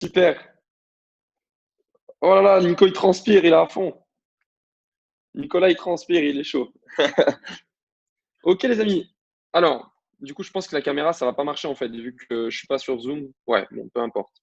Super. Oh là là, Nico, il transpire, il est à fond. Nicolas, il transpire, il est chaud. OK, les amis. Alors, du coup, je pense que la caméra, ça va pas marcher, en fait, vu que je suis pas sur Zoom. Ouais, bon, peu importe.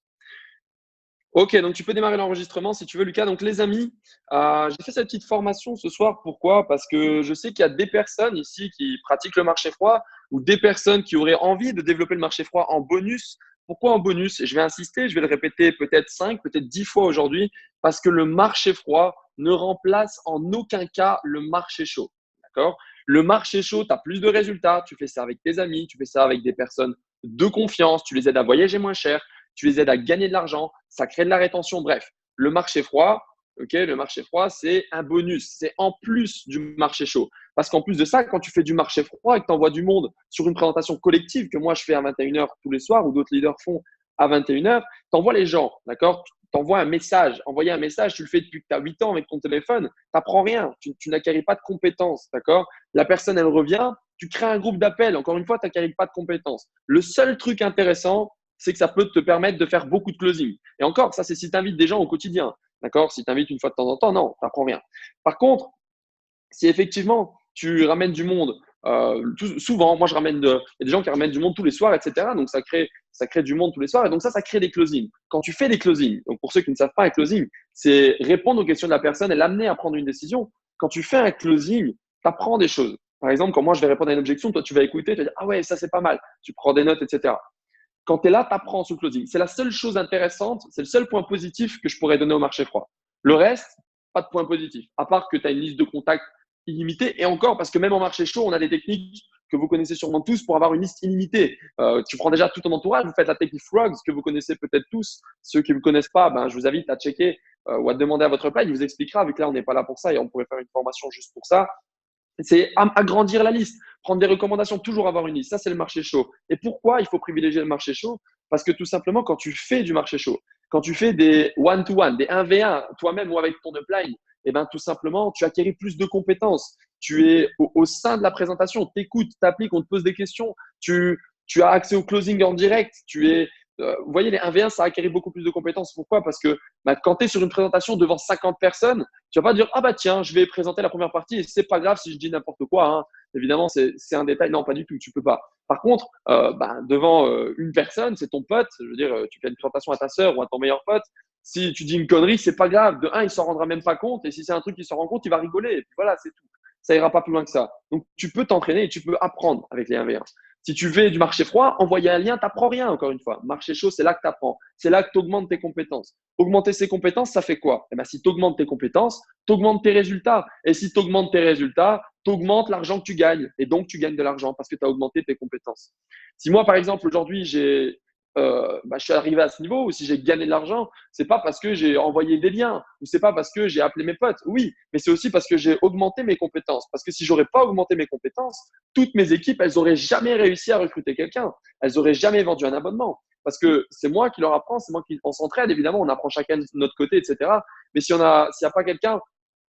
OK, donc tu peux démarrer l'enregistrement si tu veux, Lucas. Donc, les amis, j'ai fait cette petite formation ce soir. Pourquoi? Parce que je sais qu'il y a des personnes ici qui pratiquent le marché froid ou des personnes qui auraient envie de développer le marché froid en bonus. Pourquoi en bonus? Je vais insister, je vais le répéter peut-être 5, peut-être 10 fois aujourd'hui, parce que le marché froid ne remplace en aucun cas le marché chaud. D'accord? Le marché chaud, tu as plus de résultats, tu fais ça avec tes amis, tu fais ça avec des personnes de confiance, tu les aides à voyager moins cher, tu les aides à gagner de l'argent, ça crée de la rétention. Bref, le marché froid, le marché froid, c'est un bonus. C'est en plus du marché chaud. Parce qu'en plus de ça, quand tu fais du marché froid et que tu envoies du monde sur une présentation collective que moi je fais à 21h tous les soirs ou d'autres leaders font à 21h, tu envoies les gens, d'accord? Tu envoies un message. Envoyer un message, tu le fais depuis que tu as 8 ans avec ton téléphone, tu n'apprends rien. Tu n'acquéris pas de compétences, d'accord? La personne, elle revient, tu crées un groupe d'appel. Encore une fois, tu n'acquéris pas de compétences. Le seul truc intéressant, c'est que ça peut te permettre de faire beaucoup de closing. Et encore, ça, c'est si tu invites des gens au quotidien. D'accord? Si tu invites une fois de temps en temps, non, tu n'apprends rien. Par contre, si effectivement tu ramènes du monde, souvent, moi je ramène il y a des gens qui ramènent du monde tous les soirs, etc. Donc ça crée du monde tous les soirs et donc ça crée des closings. Quand tu fais des closings, donc pour ceux qui ne savent pas un closing, c'est répondre aux questions de la personne et l'amener à prendre une décision. Quand tu fais un closing, tu apprends des choses. Par exemple, quand moi je vais répondre à une objection, toi tu vas écouter, tu vas dire ah ouais, ça c'est pas mal, tu prends des notes, etc. Quand tu es là, tu apprends sous closing. C'est la seule chose intéressante, c'est le seul point positif que je pourrais donner au marché froid. Le reste, pas de point positif, à part que tu as une liste de contacts illimitée. Et encore, parce que même en marché chaud, on a des techniques que vous connaissez sûrement tous pour avoir une liste illimitée. Tu prends déjà tout ton entourage, vous faites la technique Frogs que vous connaissez peut-être tous. Ceux qui ne vous connaissent pas, ben, je vous invite à checker ou à demander à votre plat. Il vous expliquera, vu que là, on n'est pas là pour ça et on pourrait faire une formation juste pour ça. C'est agrandir la liste, prendre des recommandations, toujours avoir une liste. Ça, c'est le marché chaud. Et pourquoi il faut privilégier le marché chaud? Parce que tout simplement, quand tu fais du marché chaud, quand tu fais des one-to-one, des 1v1, toi-même ou avec ton upline, eh ben, tout simplement, tu acquéris plus de compétences. Tu es au sein de la présentation, tu écoutes, tu appliques, on te pose des questions, tu as accès au closing en direct, vous voyez, les 1v1, ça acquérit beaucoup plus de compétences. Pourquoi? Parce que bah, quand tu es sur une présentation devant 50 personnes, tu vas pas dire ah bah tiens, je vais présenter la première partie et c'est pas grave si je dis n'importe quoi. Hein. Évidemment, c'est un détail. Non, pas du tout. Tu peux pas. Par contre, bah, devant une personne, c'est ton pote. Je veux dire, tu fais une présentation à ta sœur ou à ton meilleur pote. Si tu dis une connerie, c'est pas grave. De un, il s'en rendra même pas compte. Et si c'est un truc qui s'en rend compte, il va rigoler. Et puis voilà, c'est tout. Ça ira pas plus loin que ça. Donc, tu peux t'entraîner et tu peux apprendre avec les 1v1. Si tu fais du marché froid, envoyer un lien, tu n'apprends rien, encore une fois. Marché chaud, c'est là que tu apprends. C'est là que tu augmentes tes compétences. Augmenter ses compétences, ça fait quoi? Eh ben, si tu augmentes tes compétences, tu augmentes tes résultats. Et si tu augmentes tes résultats, tu augmentes l'argent que tu gagnes. Et donc, tu gagnes de l'argent parce que tu as augmenté tes compétences. Si moi, par exemple, aujourd'hui, je suis arrivé à ce niveau ou si j'ai gagné de l'argent, c'est pas parce que j'ai envoyé des liens ou c'est pas parce que j'ai appelé mes potes. Oui, mais c'est aussi parce que j'ai augmenté mes compétences. Parce que si j'aurais pas augmenté mes compétences, toutes mes équipes, elles auraient jamais réussi à recruter quelqu'un. Elles auraient jamais vendu un abonnement. Parce que c'est moi qui leur apprends, c'est moi qui on s'entraide. Évidemment, on apprend chacun de notre côté, etc. Mais s'il n'y a pas quelqu'un,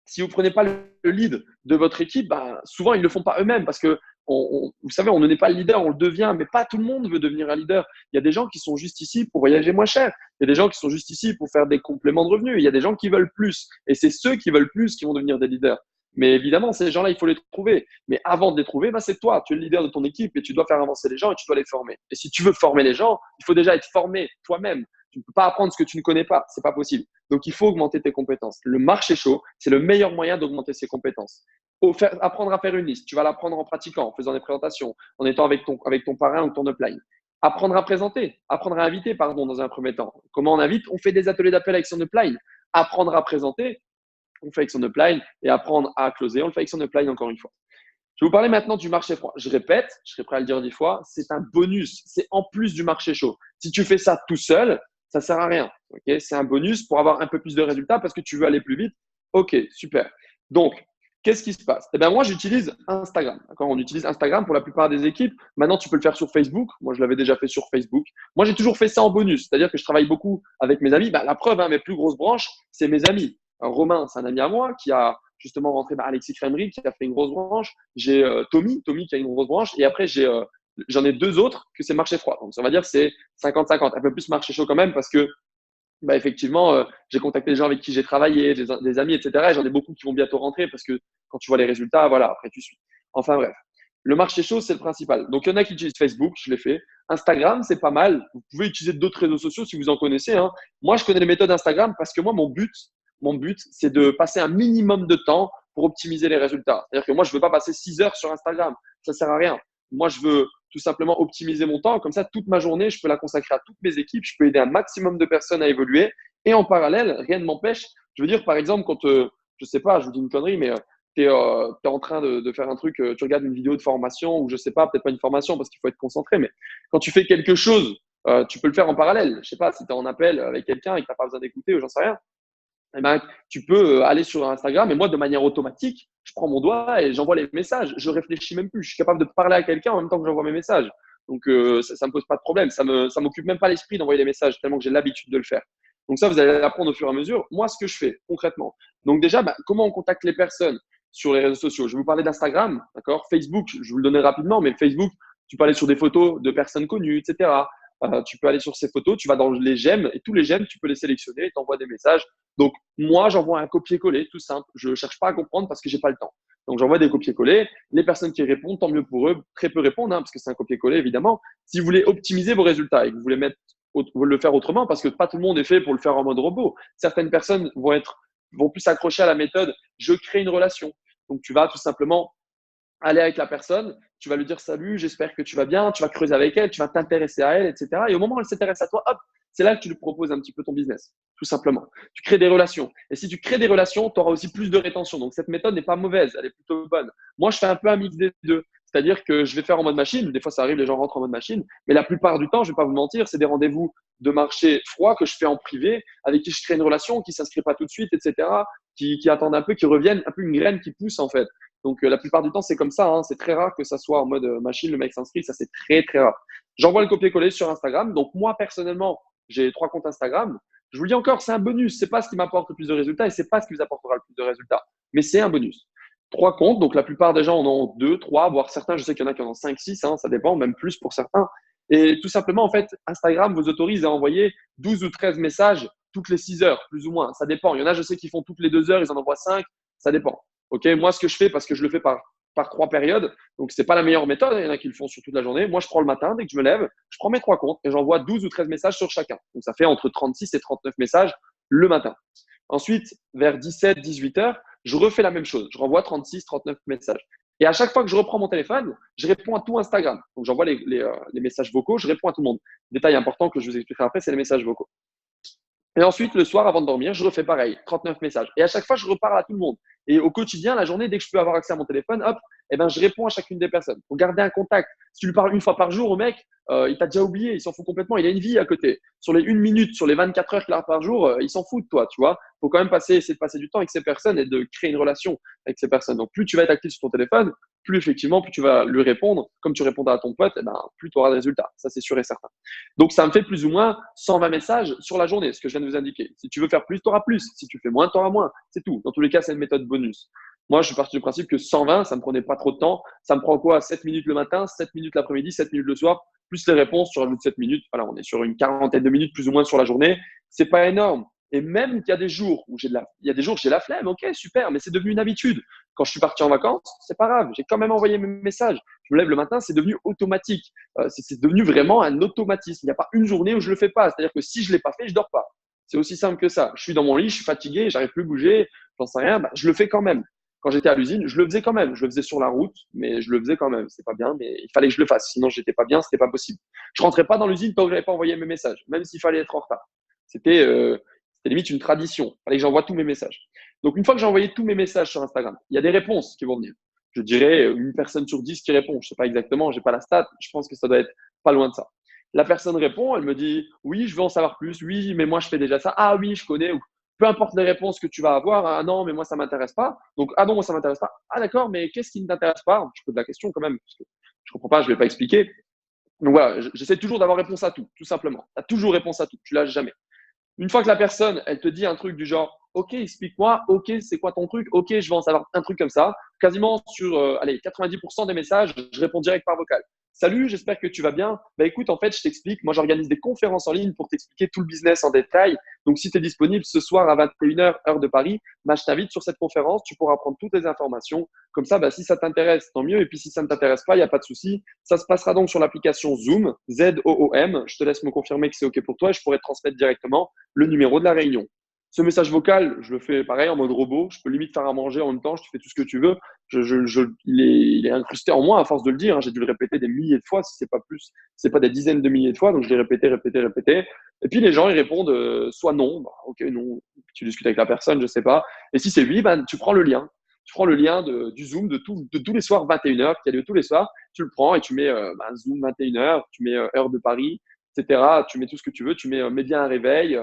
si vous ne prenez pas le lead de votre équipe, bah, souvent ils ne le font pas eux-mêmes parce que vous savez, on ne n'est pas le leader, on le devient, mais pas tout le monde veut devenir un leader. Il y a des gens qui sont juste ici pour voyager moins cher. Il y a des gens qui sont juste ici pour faire des compléments de revenus. Il y a des gens qui veulent plus. Et c'est ceux qui veulent plus qui vont devenir des leaders. Mais évidemment, ces gens-là, il faut les trouver. Mais avant de les trouver, bah, c'est toi. Tu es le leader de ton équipe et tu dois faire avancer les gens et tu dois les former. Et si tu veux former les gens, il faut déjà être formé toi-même. Tu ne peux pas apprendre ce que tu ne connais pas. C'est pas possible. Donc, il faut augmenter tes compétences. Le marché chaud, c'est le meilleur moyen d'augmenter ses compétences. Apprendre à faire une liste, tu vas l'apprendre en pratiquant, en faisant des présentations, en étant avec ton parrain ou ton upline. Apprendre à présenter, apprendre à inviter, pardon, dans un premier temps. Comment on invite? On fait des ateliers d'appel avec son upline. Apprendre à présenter, on fait avec son upline. Et apprendre à closer, on le fait avec son upline encore une fois. Je vais vous parler maintenant du marché froid. Je répète, je serai prêt à le dire 10 fois, c'est un bonus, c'est en plus du marché chaud. Si tu fais ça tout seul, ça ne sert à rien. Okay, c'est un bonus pour avoir un peu plus de résultats parce que tu veux aller plus vite. Ok, super. Donc, qu'est-ce qui se passe? Eh bien, moi, j'utilise Instagram. On utilise Instagram pour la plupart des équipes. Maintenant, tu peux le faire sur Facebook. Moi, je l'avais déjà fait sur Facebook. Moi, j'ai toujours fait ça en bonus. C'est-à-dire que je travaille beaucoup avec mes amis. Bah, la preuve, hein, mes plus grosses branches, c'est mes amis. Romain, c'est un ami à moi qui a justement rentré Alexis Crémery qui a fait une grosse branche. J'ai Tommy qui a une grosse branche. Et après, j'en ai deux autres que c'est marché froid. Donc, ça va dire que c'est 50-50. Un peu plus marché chaud quand même parce que Bah, effectivement, j'ai contacté des gens avec qui j'ai travaillé, des amis, et cetera. Et j'en ai beaucoup qui vont bientôt rentrer parce que quand tu vois les résultats, voilà, après tu suis. Enfin bref, le marché chaud, c'est le principal. Donc il y en a qui utilisent Facebook, je l'ai fait. Instagram, c'est pas mal. Vous pouvez utiliser d'autres réseaux sociaux si vous en connaissez, hein. Moi, je connais les méthodes Instagram parce que moi, mon but, c'est de passer un minimum de temps pour optimiser les résultats. C'est-à-dire que moi, je veux pas passer 6 heures sur Instagram. Ça sert à rien. Moi, je veux tout simplement optimiser mon temps. Comme ça, toute ma journée, je peux la consacrer à toutes mes équipes. Je peux aider un maximum de personnes à évoluer. Et en parallèle, rien ne m'empêche. Je veux dire, par exemple, quand, je sais pas, je vous dis une connerie, mais tu es, en train de faire un truc, tu regardes une vidéo de formation ou je sais pas, peut-être pas une formation parce qu'il faut être concentré, mais quand tu fais quelque chose, tu peux le faire en parallèle. Je sais pas, si tu es en appel avec quelqu'un et que tu n'as pas besoin d'écouter ou j'en sais rien, eh ben, tu peux aller sur Instagram et moi, de manière automatique, je prends mon doigt et j'envoie les messages. Je réfléchis même plus. Je suis capable de parler à quelqu'un en même temps que j'envoie mes messages. Donc, ça me pose pas de problème. Ça m'occupe même pas l'esprit d'envoyer les messages tellement que j'ai l'habitude de le faire. Donc ça, vous allez l'apprendre au fur et à mesure. Moi, ce que je fais concrètement. Donc déjà, bah, comment on contacte les personnes sur les réseaux sociaux? Je vais vous parler d'Instagram, d'accord? Facebook, je vais vous le donner rapidement, mais Facebook, tu peux aller sur des photos de personnes connues, etc. Tu peux aller sur ces photos, tu vas dans les j'aime et tous les j'aime, tu peux les sélectionner et t'envoies des messages. Donc, moi, j'envoie un copier-coller, tout simple. Je ne cherche pas à comprendre parce que j'ai pas le temps. Donc, j'envoie des copier-coller. Les personnes qui répondent, tant mieux pour eux. Très peu répondent, hein, parce que c'est un copier-coller, évidemment. Si vous voulez optimiser vos résultats et que vous voulez le faire autrement, parce que pas tout le monde est fait pour le faire en mode robot. Certaines personnes vont plus s'accrocher à la méthode je crée une relation. Donc, tu vas tout simplement aller avec la personne, tu vas lui dire salut, j'espère que tu vas bien, tu vas creuser avec elle, tu vas t'intéresser à elle, etc. Et au moment où elle s'intéresse à toi, hop, c'est là que tu lui proposes un petit peu ton business, tout simplement. Tu crées des relations. Et si tu crées des relations, tu auras aussi plus de rétention. Donc cette méthode n'est pas mauvaise, elle est plutôt bonne. Moi, je fais un peu un mix des deux. C'est-à-dire que je vais faire en mode machine. Des fois, ça arrive, les gens rentrent en mode machine. Mais la plupart du temps, je ne vais pas vous mentir, c'est des rendez-vous de marché froid que je fais en privé, avec qui je crée une relation, qui ne s'inscrit pas tout de suite, etc., qui attendent un peu, qui reviennent, un peu une graine qui pousse en fait. Donc, la plupart du temps, c'est comme ça, hein. C'est très rare que ça soit en mode machine, le mec s'inscrit, ça c'est très, très rare. J'envoie le copier-coller sur Instagram. Donc, moi, personnellement, j'ai 3 comptes Instagram. Je vous le dis encore, c'est un bonus. C'est pas ce qui m'apporte le plus de résultats et c'est pas ce qui vous apportera le plus de résultats. Mais c'est un bonus. 3 comptes. Donc, la plupart des gens en ont 2, 3, voire certains, je sais qu'il y en a qui en ont 5, 6, hein, ça dépend, même plus pour certains. Et tout simplement, en fait, Instagram vous autorise à envoyer 12 ou 13 messages toutes les 6 heures, plus ou moins. Ça dépend. Il y en a, je sais, qui font toutes les 2 heures, ils en envoient 5. Ça dépend. Ok, moi, ce que je fais, parce que je le fais par 3 périodes, donc c'est pas la meilleure méthode, il y en a qui le font sur toute la journée. Moi, je prends le matin, dès que je me lève, je prends mes 3 comptes et j'envoie 12 ou 13 messages sur chacun. Donc ça fait entre 36 et 39 messages le matin. Ensuite, vers 17, 18 heures, je refais la même chose. Je renvoie 36, 39 messages. Et à chaque fois que je reprends mon téléphone, je réponds à tout Instagram. Donc j'envoie les messages vocaux, je réponds à tout le monde. Détail important que je vous expliquerai après, c'est les messages vocaux. Et ensuite, le soir, avant de dormir, je refais pareil, 39 messages. Et à chaque fois, je reparle à tout le monde. Et au quotidien, la journée, dès que je peux avoir accès à mon téléphone, hop, eh ben, je réponds à chacune des personnes. Pour garder un contact. Si tu lui parles une fois par jour au mec, il t'a déjà oublié, il s'en fout complètement, il a une vie à côté. Sur les 1 minute, sur les 24 heures qu'il a par jour, il s'en fout de toi, tu vois. Faut quand même essayer de passer du temps avec ces personnes et de créer une relation avec ces personnes. Donc, plus tu vas être actif sur ton téléphone, plus effectivement, plus tu vas lui répondre, comme tu répondras à ton pote, eh ben, plus tu auras de résultats. Ça, c'est sûr et certain. Donc, ça me fait plus ou moins 120 messages sur la journée, ce que je viens de vous indiquer. Si tu veux faire plus, tu auras plus. Si tu fais moins, tu auras moins. C'est tout. Dans tous les cas, c'est une méthode bonus. Moi, je suis parti du principe que 120, ça me prenait pas trop de temps. Ça me prend quoi? 7 minutes le matin, 7 minutes l'après-midi, 7 minutes le soir, plus les réponses, tu rajoutes 7 minutes. Voilà, on est sur une quarantaine de minutes plus ou moins sur la journée. C'est pas énorme. Et même qu'il y a des jours où il y a des jours où j'ai la flemme, ok, super, mais c'est devenu une habitude. Quand je suis parti en vacances, c'est pas grave, j'ai quand même envoyé mes messages. Je me lève le matin, c'est devenu automatique. C'est devenu vraiment un automatisme. Il n'y a pas une journée où je le fais pas. C'est-à-dire que si je l'ai pas fait, je dors pas. C'est aussi simple que ça. Je suis dans mon lit, je suis fatigué, j'arrive plus à bouger, j'en sais rien, bah, je le fais quand même. Quand j'étais à l'usine, je le faisais quand même. Je le faisais sur la route, mais je le faisais quand même. C'est pas bien, mais il fallait que je le fasse. Sinon, j'étais pas bien, c'était pas possible. Je rentrais pas dans l'usine tant que j'avais pas envoyé mes messages, même s'il fallait être en retard. C'était limite une tradition. Il fallait que j'envoie tous mes messages. Donc, une fois que j'ai envoyé tous mes messages sur Instagram, il y a des réponses qui vont venir. Je dirais une personne sur 10 qui répond. Je sais pas exactement, j'ai pas la stat. Je pense que ça doit être pas loin de ça. La personne répond, elle me dit oui, je veux en savoir plus. Oui, mais moi je fais déjà ça. Ah oui, je connais. Ou peu importe les réponses que tu vas avoir. Ah non, mais moi ça m'intéresse pas. Donc ah non, moi ça m'intéresse pas. Ah d'accord, mais qu'est-ce qui ne t'intéresse pas? Je pose la question quand même parce que je comprends pas, je vais pas expliquer. Donc voilà, j'essaie toujours d'avoir réponse à tout, tout simplement. Tu as toujours réponse à tout, tu lâches jamais. Une fois que la personne, elle te dit un truc du genre, OK, explique-moi, OK, c'est quoi ton truc, OK, je veux en savoir un truc comme ça. Quasiment sur allez, 90% des messages, je réponds direct par vocal. Salut, j'espère que tu vas bien. Bah écoute, en fait, je t'explique. Moi, j'organise des conférences en ligne pour t'expliquer tout le business en détail. Donc, si tu es disponible ce soir à 21h, heure de Paris, bah, je t'invite sur cette conférence. Tu pourras prendre toutes les informations. Comme ça, bah, si ça t'intéresse, tant mieux. Et puis, si ça ne t'intéresse pas, il n'y a pas de souci. Ça se passera donc sur l'application Zoom, Z-O-O-M. Je te laisse me confirmer que c'est OK pour toi et je pourrai transmettre directement le numéro de la réunion. Ce message vocal, je le fais pareil en mode robot. Je peux limite faire à manger en même temps. Je te fais tout ce que tu veux. Il est incrusté en moi à force de le dire, hein. J'ai dû le répéter des milliers de fois, si c'est pas plus, c'est pas des dizaines de milliers de fois. Donc je l'ai répété, répété, répété. Et puis les gens ils répondent soit non, bah, ok non, tu discutes avec la personne, je sais pas. Et si c'est oui, ben tu prends le lien. Tu prends le lien du Zoom de tous les soirs 21h, qui a lieu tous les soirs. Tu le prends et tu mets Zoom 21h, tu mets heure de Paris, etc. Tu mets tout ce que tu veux, tu mets bien un réveil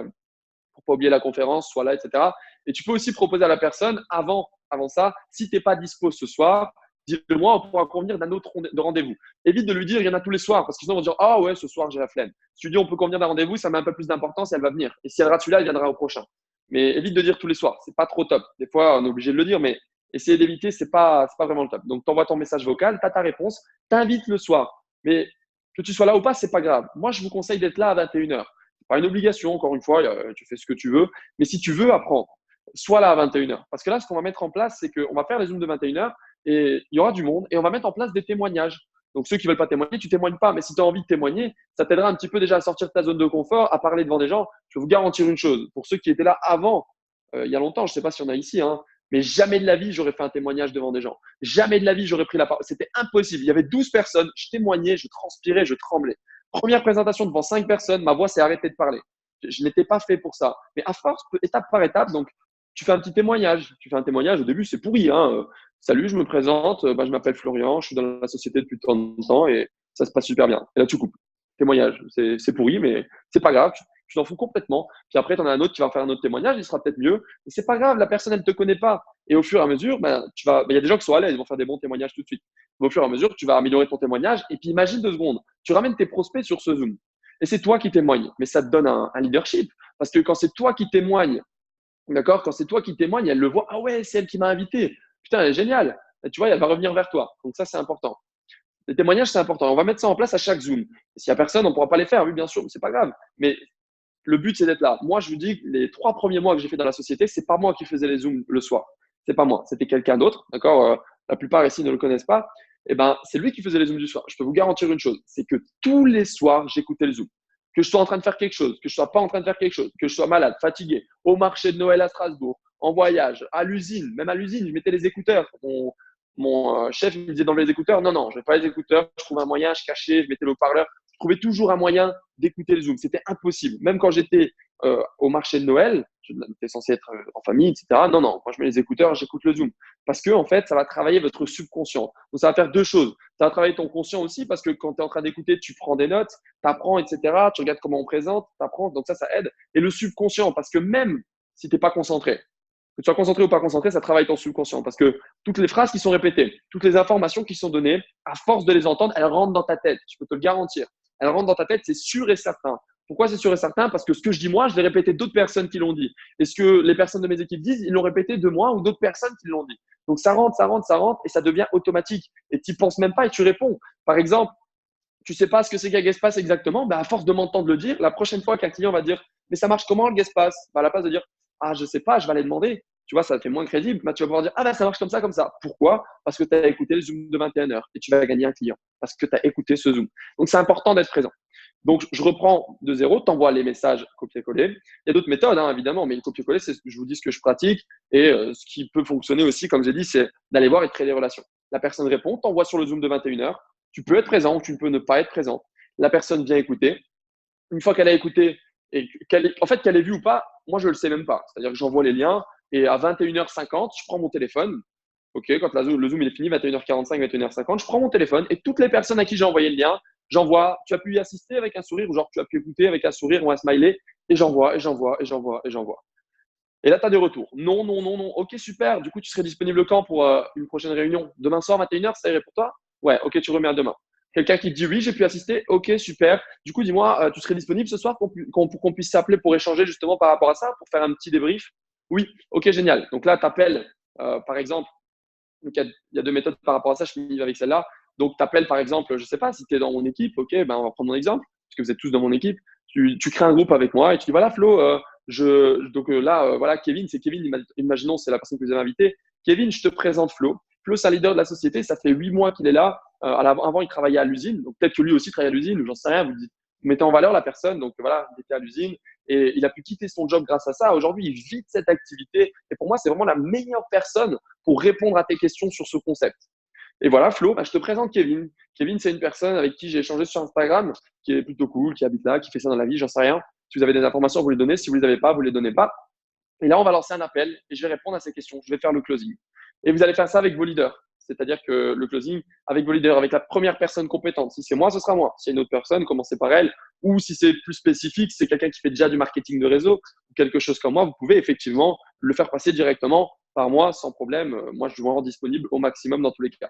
pour pas oublier la conférence, soit là, etc. Et tu peux aussi proposer à la personne, avant ça, si tu n'es pas dispo ce soir, dis-le-moi, on pourra convenir d'un autre rendez-vous. Évite de lui dire, il y en a tous les soirs, parce que sinon, on va dire, ah ouais, ce soir, j'ai la flemme. Si tu dis, on peut convenir d'un rendez-vous, ça met un peu plus d'importance et elle va venir. Et si elle rate celui-là, elle viendra au prochain. Mais évite de dire tous les soirs, c'est pas trop top. Des fois, on est obligé de le dire, mais essayer d'éviter, c'est pas vraiment le top. Donc, tu envoies ton message vocal, tu as ta réponse, t'invites le soir. Mais que tu sois là ou pas, c'est pas grave. Moi, je vous conseille d'être là à 21h. Pas une obligation, encore une fois, tu fais ce que tu veux. Mais si tu veux apprendre, sois là à 21h. Parce que là, ce qu'on va mettre en place, c'est qu'on va faire les Zooms de 21h et il y aura du monde et on va mettre en place des témoignages. Donc, ceux qui ne veulent pas témoigner, tu ne témoignes pas. Mais si tu as envie de témoigner, ça t'aidera un petit peu déjà à sortir de ta zone de confort, à parler devant des gens. Je vais vous garantir une chose. Pour ceux qui étaient là avant, il y a longtemps, je ne sais pas si on a ici, hein, mais jamais de la vie, j'aurais fait un témoignage devant des gens. Jamais de la vie, j'aurais pris la parole. C'était impossible. Il y avait 12 personnes. Je témoignais, je transpirais, je tremblais. Première présentation devant 5 personnes, ma voix s'est arrêtée de parler. Je n'étais pas fait pour ça. Mais à force, étape par étape, donc tu fais un petit témoignage. Tu fais un témoignage, au début, c'est pourri. Hein. Salut, je me présente, je m'appelle Florian, je suis dans la société depuis tant de temps et ça se passe super bien. Et là, tu coupes. Témoignage, c'est pourri, mais c'est pas grave. Tu t'en fous complètement. Puis après, tu en as un autre qui va faire un autre témoignage, il sera peut-être mieux. Mais c'est pas grave, la personne, elle ne te connaît pas. Et au fur et à mesure, il y a des gens qui sont à l'aise, ils vont faire des bons témoignages tout de suite. Mais au fur et à mesure, tu vas améliorer ton témoignage. Et puis imagine 2 secondes, tu ramènes tes prospects sur ce Zoom. Et c'est toi qui témoignes. Mais ça te donne un leadership. Parce que quand c'est toi qui témoignes, d'accord, quand c'est toi qui témoignes, elle le voit. Ah ouais, c'est elle qui m'a invité. Putain, elle est géniale. Et tu vois, elle va revenir vers toi. Donc ça, c'est important. Les témoignages, c'est important. On va mettre ça en place à chaque Zoom. S'il n'y a personne, on ne pourra pas les faire, oui, bien sûr, mais c'est pas grave. Mais le but, c'est d'être là. Moi, je vous dis, les 3 premiers mois que j'ai fait dans la société, c'est pas moi qui faisais les Zooms le soir. C'est pas moi. C'était quelqu'un d'autre, d'accord. La plupart ici ne le connaissent pas. Eh ben, c'est lui qui faisait les Zooms du soir. Je peux vous garantir une chose, c'est que tous les soirs, j'écoutais le Zoom. Que je sois en train de faire quelque chose, que je sois pas en train de faire quelque chose, que je sois malade, fatigué, au marché de Noël à Strasbourg, en voyage, à l'usine, même à l'usine, je mettais les écouteurs. Mon chef il me disait d'enlever les écouteurs. Non, non, je n'avais pas les écouteurs. Je trouvais un moyen, je cachais, je mettais le haut-parleur. Je trouvais toujours un moyen d'écouter le Zoom. C'était impossible. Même quand j'étais au marché de Noël, j'étais censé être en famille, etc. Non, non, moi je mets les écouteurs, j'écoute le Zoom. Parce que, en fait, ça va travailler votre subconscient. Donc, ça va faire 2 choses. Ça va travailler ton conscient aussi, parce que quand tu es en train d'écouter, tu prends des notes, tu apprends, etc. Tu regardes comment on présente, tu apprends. Donc, ça aide. Et le subconscient, parce que même si tu n'es pas concentré, que tu sois concentré ou pas concentré, ça travaille ton subconscient. Parce que toutes les phrases qui sont répétées, toutes les informations qui sont données, à force de les entendre, elles rentrent dans ta tête. Je peux te le garantir. Elles rentrent dans ta tête, c'est sûr et certain. Pourquoi c'est sûr et certain? Parce que ce que je dis moi, je l'ai répété d'autres personnes qui l'ont dit. Et ce que les personnes de mes équipes disent, ils l'ont répété de moi ou d'autres personnes qui l'ont dit. Donc ça rentre, ça rentre, ça rentre et ça devient automatique. Et tu n'y penses même pas et tu réponds. Par exemple, tu sais pas ce que c'est qu'un guest pass exactement, à force de m'entendre le dire, la prochaine fois qu'un client va dire mais ça marche comment le guest pass, à la place de dire ah je sais pas, je vais aller demander, tu vois, ça fait moins crédible, tu vas pouvoir dire ah ça marche comme ça comme ça. Pourquoi? Parce que tu as écouté le Zoom de 21h et tu vas gagner un client parce que tu as écouté ce Zoom. Donc c'est important d'être présent. Donc je reprends de zéro, tu envoies les messages copier-coller. Il y a d'autres méthodes hein, évidemment, mais le copier-coller c'est je vous dis ce que je pratique et ce qui peut fonctionner aussi comme j'ai dit c'est d'aller voir et de créer des relations. La personne répond, t'envoies sur le Zoom de 21h. Tu peux être présent ou tu peux ne pas être présent. La personne vient écouter. Une fois qu'elle a écouté et qu'elle ait vu ou pas, moi je ne le sais même pas. C'est-à-dire que j'envoie les liens et à 21h50, je prends mon téléphone. OK, quand le Zoom il est fini, 21h45, 21h50, je prends mon téléphone et toutes les personnes à qui j'ai envoyé le lien, j'envoie. Tu as pu y assister avec un sourire ou genre tu as pu écouter avec un sourire ou un smiley et j'envoie, et j'envoie, et j'envoie, et j'envoie. Et là, tu as des retours. Non, non, non, non. OK, super. Du coup, tu serais disponible quand pour une prochaine réunion? Demain soir, 21h, ça irait pour toi? Ouais, OK, tu remets à demain. Quelqu'un qui te dit oui, j'ai pu assister. OK, super. Du coup, dis-moi, tu serais disponible ce soir pour qu'on puisse s'appeler pour échanger justement par rapport à ça, pour faire un petit débrief? Oui, OK, génial. Donc là, tu appelles, par exemple, donc il y a 2 méthodes par rapport à ça, je finis avec celle-là. Donc, tu appelles par exemple, je ne sais pas, si tu es dans mon équipe, ok, ben, on va prendre mon exemple, parce que vous êtes tous dans mon équipe. Tu crées un groupe avec moi et tu dis voilà, Flo, là, voilà, Kevin, c'est Kevin, imaginons, c'est la personne que vous avez invitée. Kevin, je te présente Flo. Flo, c'est un leader de la société, ça fait 8 mois qu'il est là. Avant, il travaillait à l'usine, donc peut-être que lui aussi travaillait à l'usine, ou j'en sais rien. Vous mettez en valeur la personne, donc voilà, il était à l'usine et il a pu quitter son job grâce à ça. Aujourd'hui, il vit de cette activité et pour moi, c'est vraiment la meilleure personne pour répondre à tes questions sur ce concept. Et voilà, Flo, bah, je te présente Kevin. Kevin, c'est une personne avec qui j'ai échangé sur Instagram, qui est plutôt cool, qui habite là, qui fait ça dans la vie, j'en sais rien. Si vous avez des informations, vous les donnez. Si vous ne les avez pas, vous ne les donnez pas. Et là, on va lancer un appel et je vais répondre à ces questions. Je vais faire le closing. Et vous allez faire ça avec vos leaders. C'est-à-dire que le closing avec vos leaders, avec la première personne compétente. Si c'est moi, ce sera moi. Si c'est une autre personne, commencez par elle. Ou si c'est plus spécifique, c'est quelqu'un qui fait déjà du marketing de réseau ou quelque chose comme moi, vous pouvez effectivement le faire passer directement par moi sans problème. Moi, je suis vraiment disponible au maximum dans tous les cas.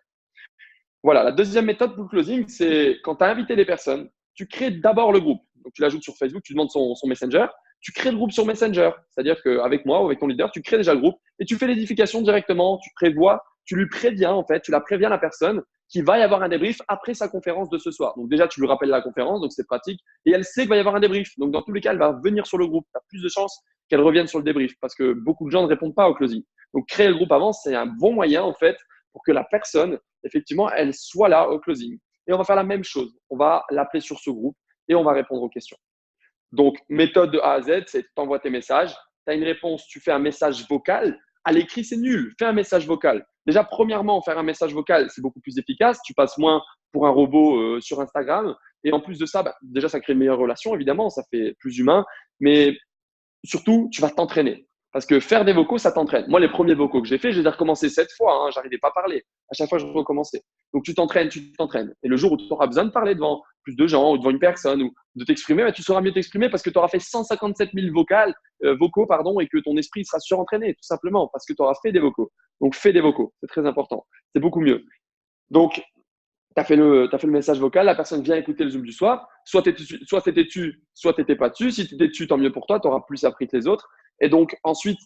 Voilà, la deuxième méthode pour le closing, c'est quand tu as invité les personnes, tu crées d'abord le groupe. Donc, tu l'ajoutes sur Facebook, tu demandes son Messenger, tu crées le groupe sur Messenger. C'est-à-dire qu'avec moi ou avec ton leader, tu crées déjà le groupe et tu fais l'édification directement, tu prévois, tu lui préviens en fait, tu la préviens la personne qu'il va y avoir un débrief après sa conférence de ce soir. Donc déjà, tu lui rappelles la conférence, donc c'est pratique. Et elle sait qu'il va y avoir un débrief. Donc dans tous les cas, elle va venir sur le groupe. Tu as plus de chances qu'elle revienne sur le débrief parce que beaucoup de gens ne répondent pas au closing. Donc créer le groupe avant, c'est un bon moyen en fait pour que la personne, effectivement, elle soit là au closing. Et on va faire la même chose. On va l'appeler sur ce groupe et on va répondre aux questions. Donc, méthode de A à Z, c'est tu envoies tes messages, tu as une réponse, tu fais un message vocal. À l'écrit, c'est nul. Fais un message vocal. Déjà, premièrement, faire un message vocal, c'est beaucoup plus efficace. Tu passes moins pour un robot sur Instagram. Et en plus de ça, bah, déjà, ça crée une meilleure relation, évidemment. Ça fait plus humain. Mais surtout, tu vas t'entraîner. Parce que faire des vocaux, ça t'entraîne. Moi, les premiers vocaux que j'ai fait, je les ai recommencés 7 fois. J'arrivais pas à parler. À chaque fois, je recommençais. Donc, tu t'entraînes, tu t'entraînes. Et le jour où tu auras besoin de parler devant plus de gens ou devant une personne ou de t'exprimer, bah, tu sauras mieux t'exprimer parce que tu auras fait 157 000 vocaux et que ton esprit sera surentraîné, tout simplement, parce que tu auras fait des vocaux. Donc, fais des vocaux. C'est très important. C'est beaucoup mieux. Donc, tu as fait le message vocal, la personne vient écouter le Zoom du soir. Soit tu étais dessus, soit tu n'étais pas dessus. Si tu étais dessus, tant mieux pour toi, tu auras plus appris que les autres. Et donc, ensuite,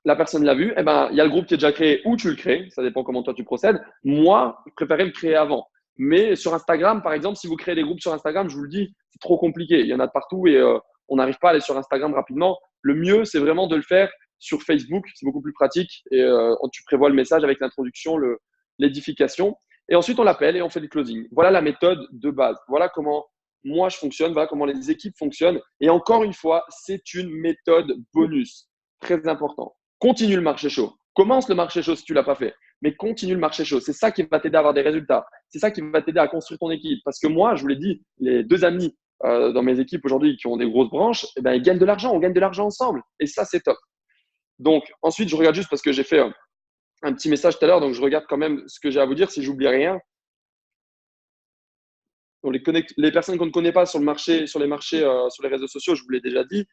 la personne l'a vu, eh ben, il y a le groupe qui est déjà créé ou tu le crées, ça dépend comment toi tu procèdes. Moi, je préférais le créer avant. Mais sur Instagram, par exemple, si vous créez des groupes sur Instagram, je vous le dis, c'est trop compliqué. Il y en a de partout et on n'arrive pas à aller sur Instagram rapidement. Le mieux, c'est vraiment de le faire sur Facebook, c'est beaucoup plus pratique. Et tu prévois le message avec l'introduction, l'édification. Et ensuite, on l'appelle et on fait du closing. Voilà la méthode de base. Voilà comment moi je fonctionne, voilà comment les équipes fonctionnent. Et encore une fois, c'est une méthode bonus. Très important. Continue le marché chaud. Commence le marché chaud si tu ne l'as pas fait, mais continue le marché chaud. C'est ça qui va t'aider à avoir des résultats. C'est ça qui va t'aider à construire ton équipe. Parce que moi, je vous l'ai dit, les deux amis dans mes équipes aujourd'hui qui ont des grosses branches, eh ben, ils gagnent de l'argent. On gagne de l'argent ensemble. Et ça, c'est top. Donc, ensuite, je regarde juste parce que j'ai fait un petit message tout à l'heure, donc je regarde quand même ce que j'ai à vous dire si j'oublie rien. Donc, les personnes qu'on ne connaît pas sur le marché, sur les marchés, sur les réseaux sociaux, je vous l'ai déjà dit.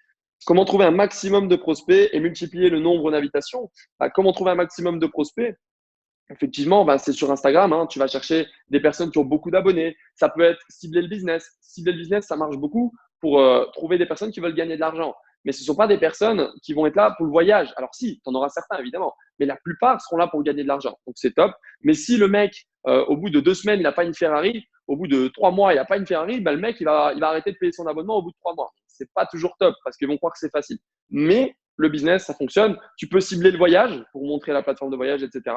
Comment trouver un maximum de prospects et multiplier le nombre d'invitations? Comment trouver un maximum de prospects? Effectivement, c'est sur Instagram. Tu vas chercher des personnes qui ont beaucoup d'abonnés. Ça peut être cibler le business. Cibler le business, ça marche beaucoup pour trouver des personnes qui veulent gagner de l'argent. Mais ce ne sont pas des personnes qui vont être là pour le voyage. Alors si, tu en auras certains évidemment, mais la plupart seront là pour gagner de l'argent. Donc c'est top. Mais si le mec, au bout de 2 semaines, il n'a pas une Ferrari, au bout de 3 mois, il n'a pas une Ferrari, le mec, il va arrêter de payer son abonnement au bout de 3 mois. C'est pas toujours top parce qu'ils vont croire que c'est facile. Mais le business, ça fonctionne. Tu peux cibler le voyage pour montrer la plateforme de voyage, etc.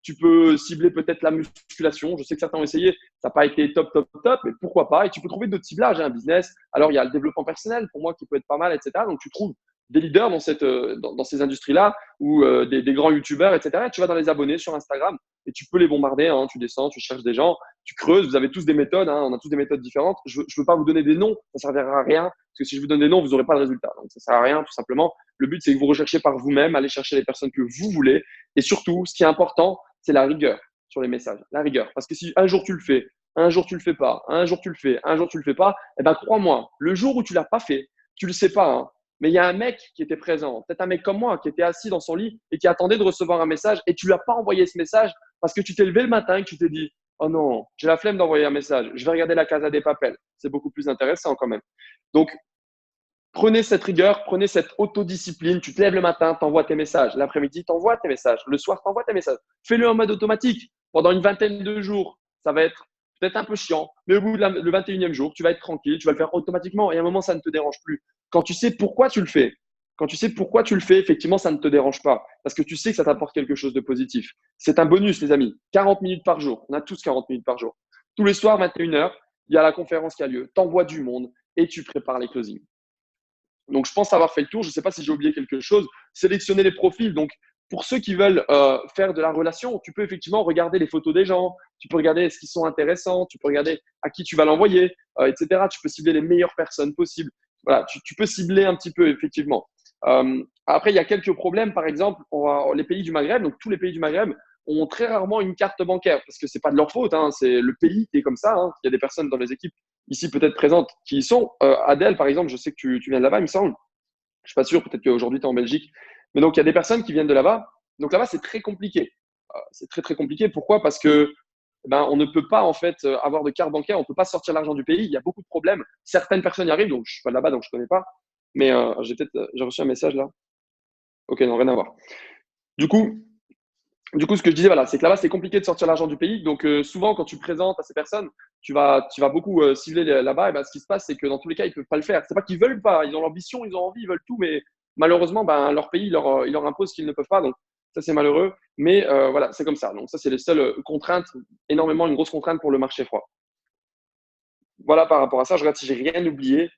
Tu peux cibler peut-être la musculation. Je sais que certains ont essayé, ça n'a pas été top, top, top, mais pourquoi pas? Et tu peux trouver d'autres ciblages, un business. Alors, il y a le développement personnel, pour moi, qui peut être pas mal, etc. Donc, tu trouves des leaders dans ces industries-là ou des grands youtubeurs, etc. Et tu vas dans les abonnés sur Instagram et tu peux les bombarder. Tu descends, tu cherches des gens, tu creuses. Vous avez tous des méthodes. On a tous des méthodes différentes. Je ne veux pas vous donner des noms, ça ne servira à rien. Parce que si je vous donne des noms, vous n'aurez pas de résultat. Donc, ça ne sert à rien, tout simplement. Le but, c'est que vous recherchez par vous-même, allez chercher les personnes que vous voulez. Et surtout, ce qui est important, c'est la rigueur sur les messages. La rigueur. Parce que si un jour tu le fais, un jour tu le fais pas, un jour tu le fais, un jour tu le fais pas, eh ben crois-moi, le jour où tu l'as pas fait, tu le sais pas, mais il y a un mec qui était présent, peut-être un mec comme moi qui était assis dans son lit et qui attendait de recevoir un message et tu lui as pas envoyé ce message parce que tu t'es levé le matin et que tu t'es dit oh non, j'ai la flemme d'envoyer un message, je vais regarder la Casa des Papel. C'est beaucoup plus intéressant quand même. Donc prenez cette rigueur, prenez cette autodiscipline. Tu te lèves le matin, tu envoies tes messages. L'après-midi, tu envoies tes messages. Le soir, tu envoies tes messages. Fais-le en mode automatique pendant une vingtaine de jours. Ça va être peut-être un peu chiant, mais au bout de le 21e jour, tu vas être tranquille, tu vas le faire automatiquement et à un moment, ça ne te dérange plus. Quand tu sais pourquoi tu le fais, quand tu sais pourquoi tu le fais, effectivement, ça ne te dérange pas parce que tu sais que ça t'apporte quelque chose de positif. C'est un bonus, les amis. 40 minutes par jour. On a tous 40 minutes par jour. Tous les soirs, 21h, il y a la conférence qui a lieu. T'envoies du monde et tu prépares les closings. Donc, je pense avoir fait le tour. Je ne sais pas si j'ai oublié quelque chose. Sélectionner les profils. Donc, pour ceux qui veulent faire de la relation, tu peux effectivement regarder les photos des gens. Tu peux regarder ce qui sont intéressants. Tu peux regarder à qui tu vas l'envoyer, etc. Tu peux cibler les meilleures personnes possibles. Voilà, tu peux cibler un petit peu, effectivement. Après, il y a quelques problèmes. Par exemple, les pays du Maghreb, donc tous les pays du Maghreb, ont très rarement une carte bancaire parce que c'est pas de leur faute. Hein, c'est le pays qui est comme ça. Hein. Il y a des personnes dans les équipes ici peut-être présentes qui y sont. Adèle, par exemple, je sais que tu viens de là-bas, il me semble. Je suis pas sûr, peut-être qu'aujourd'hui tu es en Belgique. Mais donc, il y a des personnes qui viennent de là-bas. Donc là-bas, c'est très compliqué. C'est très, très compliqué. Pourquoi? Parce que ben, on ne peut pas en fait avoir de carte bancaire, on ne peut pas sortir l'argent du pays. Il y a beaucoup de problèmes. Certaines personnes y arrivent, donc je suis pas là-bas, donc je connais pas. Mais j'ai reçu un message là. Ok, non, rien à voir. Du coup, ce que je disais, voilà, c'est que là-bas, c'est compliqué de sortir l'argent du pays. Donc, souvent, quand tu présentes à ces personnes, tu vas beaucoup cibler là-bas. Et ben, ce qui se passe, c'est que dans tous les cas, ils ne peuvent pas le faire. C'est pas qu'ils veulent pas, ils ont l'ambition, ils ont envie, ils veulent tout, mais malheureusement, ben, leur pays, il leur impose qu'ils ne peuvent pas. Donc, ça, c'est malheureux. Mais voilà, c'est comme ça. Donc, ça, c'est les seules contraintes, énormément, une grosse contrainte pour le marché froid. Voilà par rapport à ça. Je regarde si j'ai rien oublié.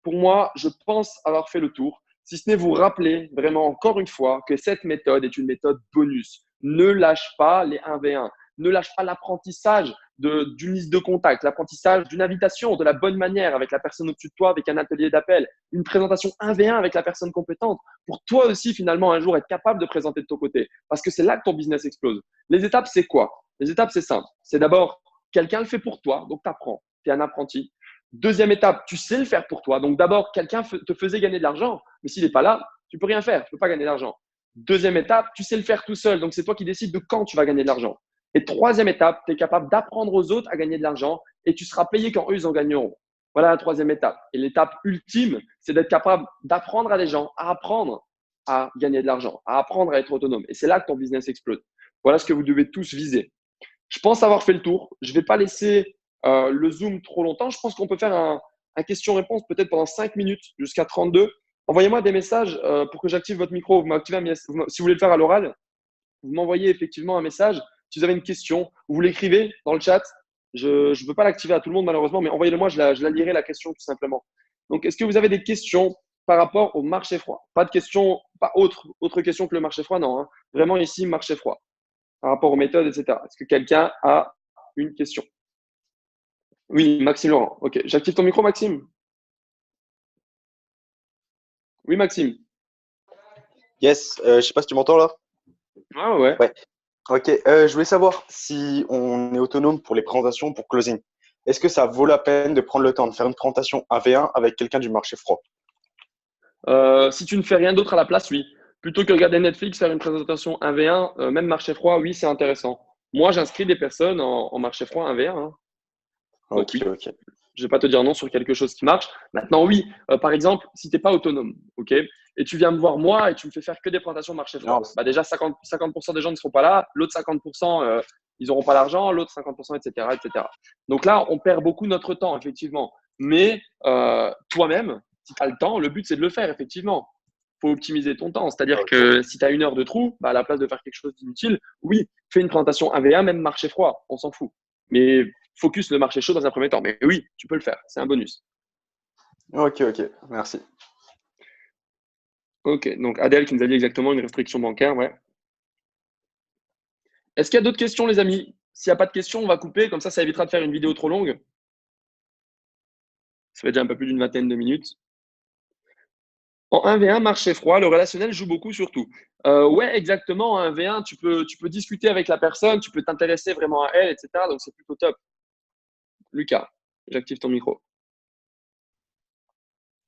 Pour moi, je pense avoir fait le tour. Si ce n'est vous rappeler vraiment encore une fois que cette méthode est une méthode bonus. Ne lâche pas les 1v1. Ne lâche pas l'apprentissage d'une liste de contacts, l'apprentissage d'une invitation de la bonne manière avec la personne au-dessus de toi, avec un atelier d'appel, une présentation 1v1 avec la personne compétente pour toi aussi finalement un jour être capable de présenter de ton côté. Parce que c'est là que ton business explose. Les étapes, c'est quoi? Les étapes, c'est simple. C'est d'abord, quelqu'un le fait pour toi, donc tu apprends tu es un apprenti. Deuxième étape, tu sais le faire pour toi. Donc d'abord, quelqu'un te faisait gagner de l'argent, mais s'il n'est pas là, tu ne peux rien faire, tu ne peux pas gagner d'argent. Deuxième étape, tu sais le faire tout seul. Donc c'est toi qui décides de quand tu vas gagner de l'argent. Et troisième étape, tu es capable d'apprendre aux autres à gagner de l'argent et tu seras payé quand eux, ils en gagneront. Voilà la troisième étape. Et l'étape ultime, c'est d'être capable d'apprendre à des gens à apprendre à gagner de l'argent, à apprendre à être autonome. Et c'est là que ton business explose. Voilà ce que vous devez tous viser. Je pense avoir fait le tour. Je ne vais pas laisser le Zoom trop longtemps. Je pense qu'on peut faire un question-réponse peut-être pendant 5 minutes jusqu'à 32. Envoyez-moi des messages pour que j'active votre micro. Si vous voulez le faire à l'oral, vous m'envoyez effectivement un message. Si vous avez une question, vous l'écrivez dans le chat. Je ne peux pas l'activer à tout le monde malheureusement, mais envoyez-le-moi, je la lirai la question tout simplement. Donc, est-ce que vous avez des questions par rapport au marché froid? Pas de questions, pas autre question que le marché froid, non. Hein. Vraiment ici, marché froid par rapport aux méthodes, etc. Est-ce que quelqu'un a une question? Oui, Maxime Laurent. Ok, j'active ton micro, Maxime. Oui, Maxime. Yes, je sais pas si tu m'entends là. Ah ouais. Ouais. Ok, je voulais savoir si on est autonome pour les présentations pour closing. Est-ce que ça vaut la peine de prendre le temps de faire une présentation 1v1 avec quelqu'un du marché froid? Si tu ne fais rien d'autre à la place, oui. Plutôt que regarder Netflix, faire une présentation 1v1, même marché froid, oui, c'est intéressant. Moi, j'inscris des personnes en marché froid 1v1. Hein. Donc Ok, oui, ok. je ne vais pas te dire non sur quelque chose qui marche. Maintenant, oui, par exemple, si tu n'es pas autonome, ok, et tu viens me voir moi et tu me fais faire que des présentations marché Non, froid, bah déjà 50% des gens ne seront pas là, l'autre 50%, ils n'auront pas l'argent, l'autre 50%, etc., etc. Donc là, on perd beaucoup notre temps, effectivement. Mais toi-même, si tu as le temps, le but, c'est de le faire, effectivement. Il faut optimiser ton temps. C'est-à-dire ok. que si tu as une heure de trou, bah, à la place de faire quelque chose d'inutile, oui, fais une présentation 1v1, même marché froid, on s'en fout. Mais focus le marché chaud dans un premier temps. Mais oui, tu peux le faire, c'est un bonus. Ok, ok, merci. Ok, donc Adèle qui nous a dit exactement une restriction bancaire, ouais. Est-ce qu'il y a d'autres questions, les amis? S'il n'y a pas de questions, on va couper, comme ça évitera de faire une vidéo trop longue. Ça fait déjà un peu plus d'une vingtaine de minutes. En 1v1, marché froid, le relationnel joue beaucoup surtout. Ouais, exactement. En 1v1, tu peux discuter avec la personne, tu peux t'intéresser vraiment à elle, etc. Donc, c'est plutôt top. Lucas, j'active ton micro.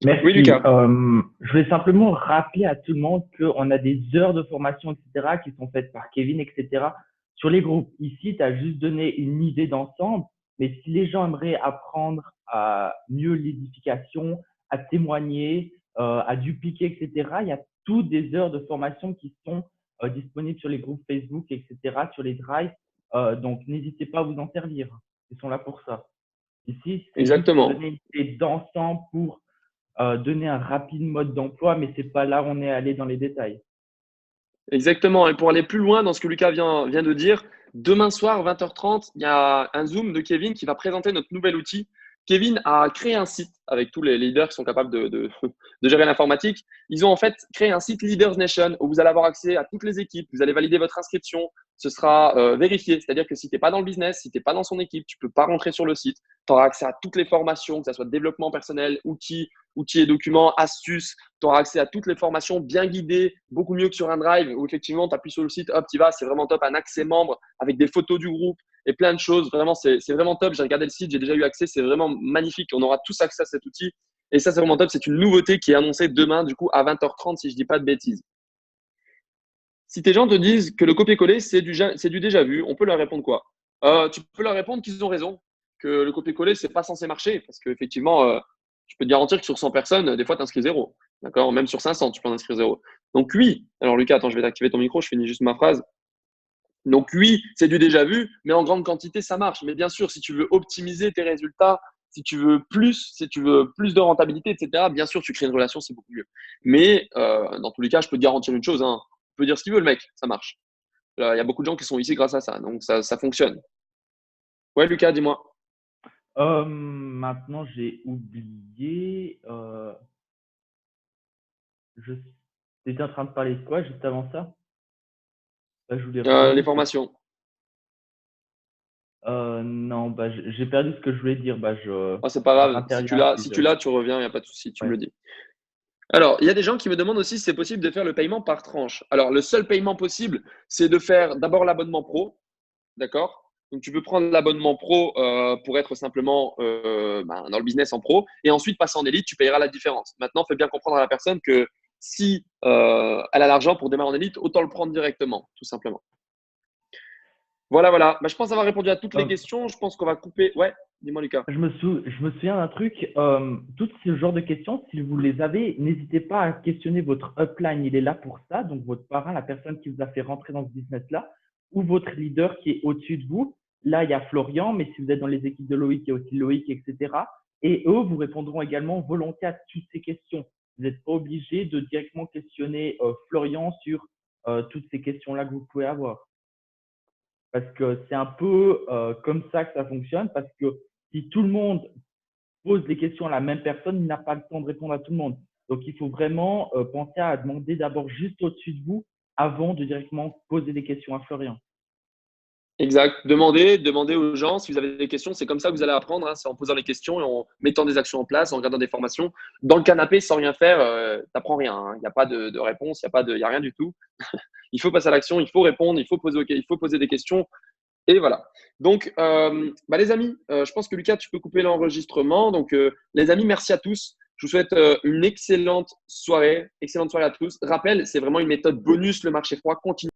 Oui, Merci. Lucas. Je voulais simplement rappeler à tout le monde qu'on a des heures de formation, etc., qui sont faites par Kevin, etc., sur les groupes. Ici, tu as juste donné une idée d'ensemble, mais si les gens aimeraient apprendre à mieux l'édification, à témoigner, à dupliquer, etc., il y a toutes des heures de formation qui sont disponibles sur les groupes Facebook, etc., sur les drives. Donc, n'hésitez pas à vous en servir. Ils sont là pour ça. Ici, c'est juste pour Exactement. donner une idée d'ensemble, pour donner un rapide mode d'emploi, mais c'est pas là où on est allé dans les détails. Exactement. Et pour aller plus loin dans ce que Lucas vient de dire, demain soir, 20h30, il y a un Zoom de Kevin qui va présenter notre nouvel outil. Kevin a créé un site avec tous les leaders qui sont capables de gérer l'informatique. Ils ont en fait créé un site Leaders Nation où vous allez avoir accès à toutes les équipes. Vous allez valider votre inscription. Ce sera vérifié. C'est-à-dire que si tu n'es pas dans le business, si tu n'es pas dans son équipe, tu ne peux pas rentrer sur le site. Tu auras accès à toutes les formations, que ce soit développement personnel, outils et documents, astuces. Tu auras accès à toutes les formations bien guidées, beaucoup mieux que sur un drive où effectivement tu appuies sur le site, hop, tu y vas, c'est vraiment top, un accès membre avec des photos du groupe et plein de choses. Vraiment, c'est vraiment top. J'ai regardé le site, j'ai déjà eu accès, c'est vraiment magnifique. On aura tous accès à cet outil et ça, c'est vraiment top. C'est une nouveauté qui est annoncée demain, du coup, à 20h30, si je ne dis pas de bêtises. Si tes gens te disent que le copier-coller, c'est du déjà vu, on peut leur répondre quoi? Tu peux leur répondre qu'ils ont raison, que le copier-coller, c'est pas censé marcher parce qu'effectivement, je peux te garantir que sur 100 personnes, des fois, tu inscris zéro. D'accord? Même sur 500, tu peux en inscrire zéro. Donc, oui. Alors, Lucas, attends, je vais t'activer ton micro, je finis juste ma phrase. Donc, oui, c'est du déjà vu, mais en grande quantité, ça marche. Mais bien sûr, si tu veux optimiser tes résultats, si tu veux plus de rentabilité, etc., bien sûr, tu crées une relation, c'est beaucoup mieux. Mais dans tous les cas, je peux te garantir une chose, hein, tu peux dire ce qu'il veut, le mec, ça marche. Il y a beaucoup de gens qui sont ici grâce à ça, donc ça fonctionne. Ouais, Lucas, dis-moi. Maintenant, j'ai oublié. Je... T'étais en train de parler de quoi juste avant ça? Je voulais Les rebondir sur. formations. Non, bah, j'ai perdu ce que je voulais dire. Bah, Oh, c'est pas je grave. Si tu réinterviens. l'as, tu reviens, il n'y a pas de souci, tu me Ouais. le dis. Alors, il y a des gens qui me demandent aussi si c'est possible de faire le paiement par tranche. Alors, le seul paiement possible, c'est de faire d'abord l'abonnement pro. D'accord? Donc, tu peux prendre l'abonnement pro pour être simplement dans le business en pro et ensuite passer en élite, tu payeras la différence. Maintenant, fais bien comprendre à la personne que si elle a l'argent pour démarrer en élite, autant le prendre directement, tout simplement. Voilà, voilà. Bah, je pense avoir répondu à toutes les Euh, questions. Je pense qu'on va couper. Ouais, dis-moi, Lucas. je me souviens d'un truc. Tout ce genre de questions, si vous les avez, n'hésitez pas à questionner votre upline. Il est là pour ça. Donc, votre parrain, la personne qui vous a fait rentrer dans ce business-là, ou votre leader qui est au-dessus de vous. Là, il y a Florian, mais si vous êtes dans les équipes de Loïc, il y a aussi Loïc, etc. Et eux vous répondront également volontiers à toutes ces questions. Vous n'êtes pas obligé de directement questionner Florian sur toutes ces questions-là que vous pouvez avoir. Parce que c'est un peu comme ça que ça fonctionne, parce que si tout le monde pose les questions à la même personne, il n'a pas le temps de répondre à tout le monde. Donc, il faut vraiment penser à demander d'abord juste au-dessus de vous avant de directement poser des questions à Florian. Exact. Demandez aux gens si vous avez des questions. C'est comme ça que vous allez apprendre. Hein. C'est en posant les questions et en mettant des actions en place, en regardant des formations. Dans le canapé, sans rien faire, tu n'apprends rien. Hein. Il n'y a pas de réponse, il y a rien du tout. Il faut passer à l'action, il faut répondre, il faut poser des questions. Et voilà. Donc, les amis, je pense que Lucas, tu peux couper l'enregistrement. Donc, les amis, merci à tous. Je vous souhaite une excellente soirée. Excellente soirée à tous. Rappel, c'est vraiment une méthode bonus, le marché froid. Continue.